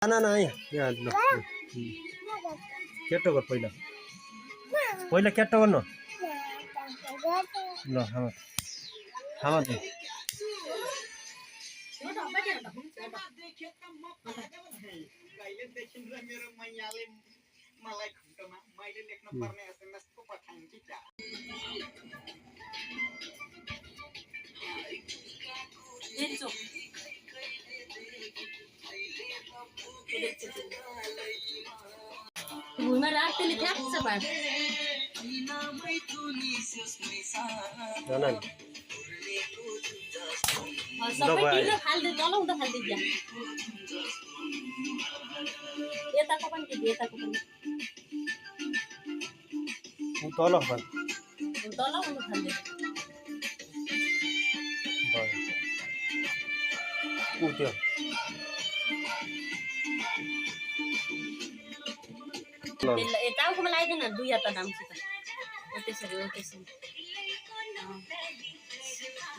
ना ना यहाँ ल केटो गर पहिला पहिला केटो गर्नु ल खामा दे भुइँमा राख्दै ठ्याक्छ भात सबै टिलो खाल्दै चलाउँदा खाल्दै क्या यताको पनि के यताको पनि तल तल उठ्नु खाल्दै उठ्यो टाउकोमा लगाइदिनु दुई हप्ता दामसित त्यसरी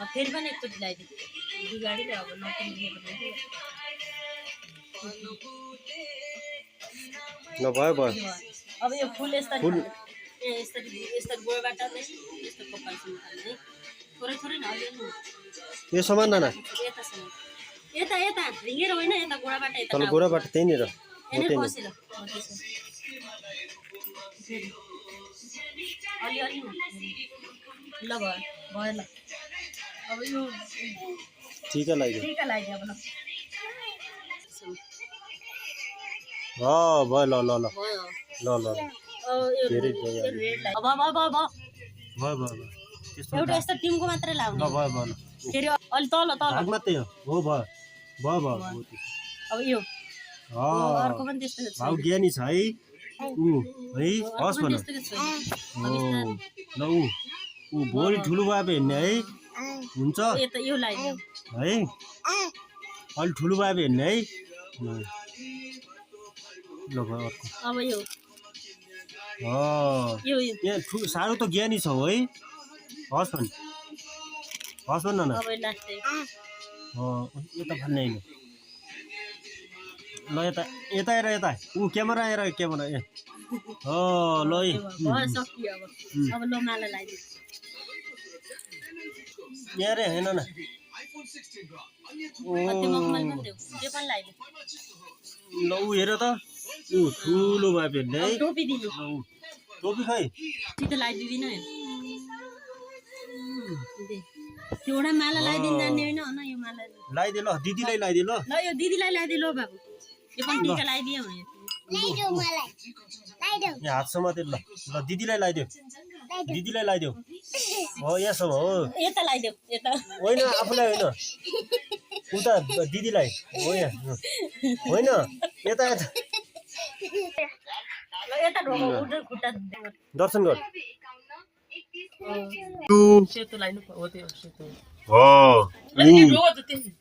फेरि पनि एकचोटि लगाइदिनु बिगाडीले अब भयो भयो अब यो फुल यसरी गोबाट नै यस्तो कपालसम्म हाल्ने थोरै थोरै नहाल्नु यो समान नाना यता यता रिङ्गेर होइन यता गोडाबाट यता तल गोडाबाट त्यहीँनिर बसेर अलि ल भयो ल अब यो टिका लगाइदियो अब ल भयो ल ल ल ल ल एउटा यस्तो टिमको मात्रै लाउने फेरि अलि तल मात्रै हो भयो अब यो अर्को पनि त्यस्तो भाउ ज्ञानी छ है है हस् भन ल ऊ भोलि ठुलो भए हेर्ने है हुन्छ यो लगाइदियो है अलि ठुलो भए हेर्ने है ल भयो अर्को अब यो यहाँ साह्रो त ज्ञानी छौ है हस् भन न यता भन्ने होइन ल यता हेर यता ऊ क्यामेरा हेर क्यामेरा ए ल अब ल माला लगाइदियो यहाँ रे हेर्न न ल ऊ हेर त ऊ ठुलो भए हेर्ने है टोपी दिनु टोपी खै त्यो लगाइदिँदिन त्यो एउटा माला लगाइदिनु जान्ने होइन यो माला लगाइदिए ल दिदीलाई लगाइदिए ल यो दिदीलाई लगाइदिए ल बाबु यो पनि टिका लगाइदियो भने यहाँ हात समातेर ल दिदीलाई लगाइदियो हो यहाँसम्म हो यता लगाइदियो यता होइन आफूलाई होइन उता दिदीलाई हो यहाँ होइन यता दर्शन गर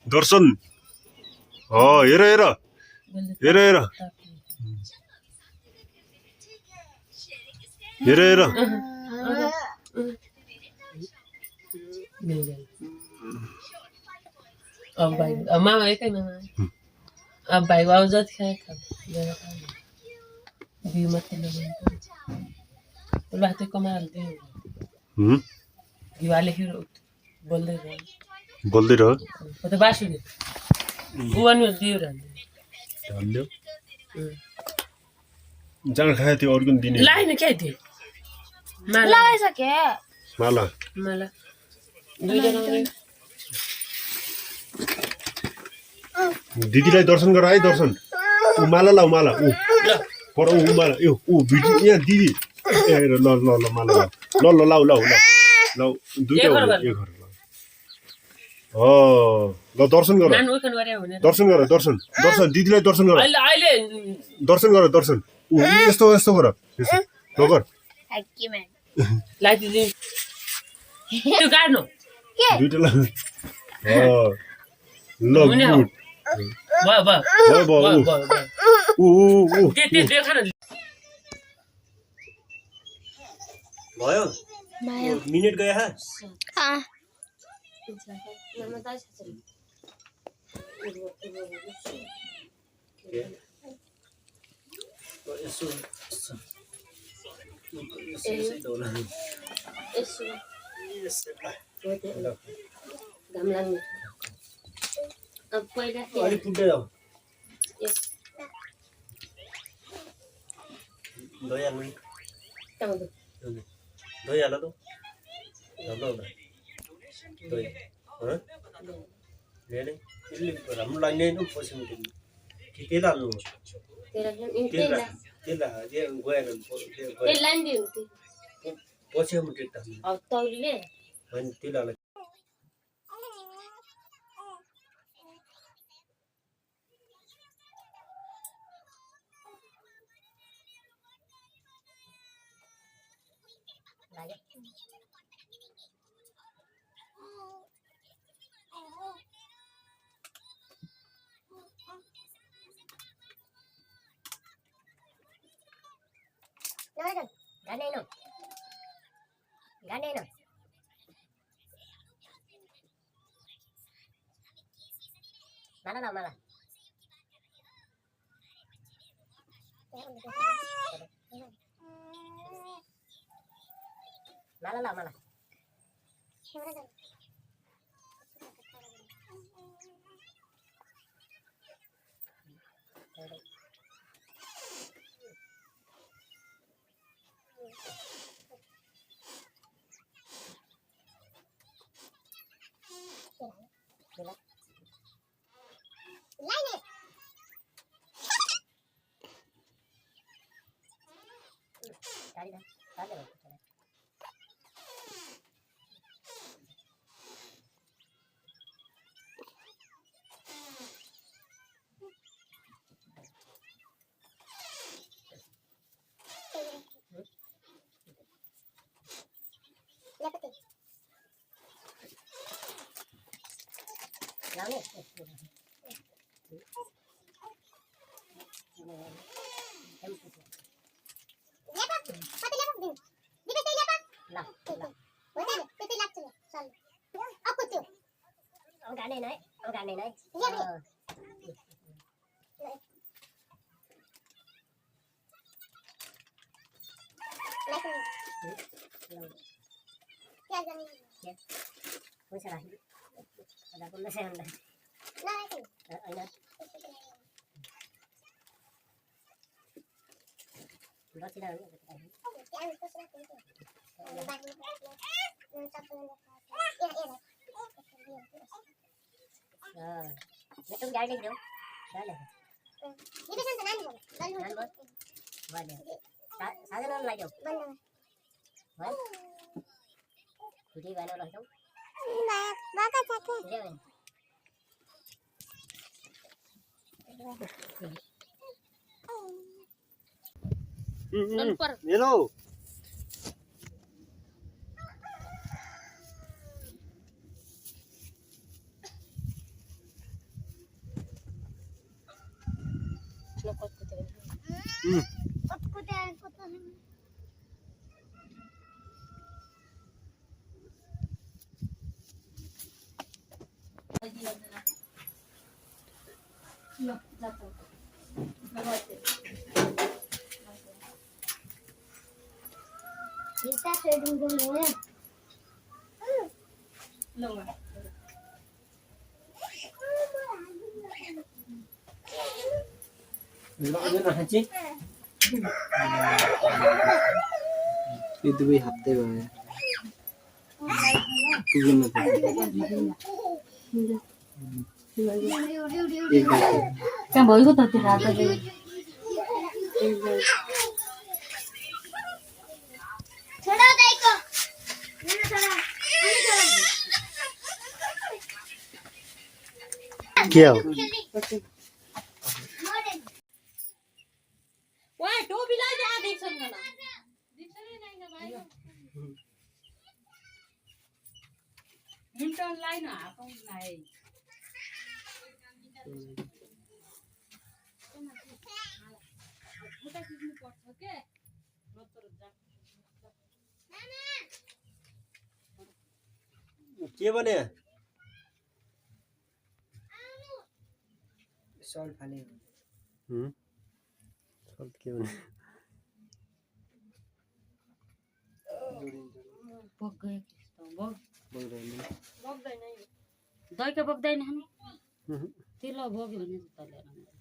दर्शन हेर हेर हेर हेर हेर हेर अब भाइ मामा एकै मामा अब भाइको अब जति खाए बिउ मात्रै लगाउनु त्यो कमाइहाल्थ्यो घिउ हालेर बोल्दै रह त बासुरी बुवानी दियो जाँड खायो त्यो अरू दिने लाइन क्या थियो लगाइसके माला माला दिदीलाई दर्शन गर है दर्शन ऊ माला लाऊ माला ऊ पर ऊ माला यो ऊ भिडियो यहाँ दिदी ल ल ल माला ल ल लाऊ लाऊ ल दुईटा हो एक घर ल दर्शन गर दर्शन दिदीलाई दर्शन गर दर्शन ऊ यस्तो यस्तो गर गर त्यो गाड्नु दुईटा ल भयो मिनट गया है यसो घाम लाग्ने अब पहिला अलिक पुग्दै जाऊ धोइहाल्नु नि धोइहाल त राम्रो हुँदा धोइ धेरै राम्रो लाग्ने होइन पछि कि तेल हाल्नु हो तेल गएर पछि मुटेट तौलीले होइन तेल हाल Ganeno. Mana lah malah. Malah lah malah. Tadi dah. Tadi dah. Lalu ni. Ông gà này này. Không sao rồi. Ada pun masih ada. Ada. Enggak tidak. Itu garing dong. Ada. Ini kan tenan dong. Tenan bos. Ada. Saya non lagi dong. Benar. Jadi mana lah dong? Bakal sakit. Iya. Hello Kita sedang dulu ya. itu भी हफ्ते में त्यहाँ भइगयो त त्यो रातो छोड़ा देखो क्या हो वा टोपीलाई त्यहाँ देख्छन् न मुन्टनलाई न हातौँलाई के बने सॉल्ट फाले फल्ट के भने बग्यो त्यस्तो बग्दैन बग्दैन दैका बग्दैन हामी तेल बग्यो भने त तले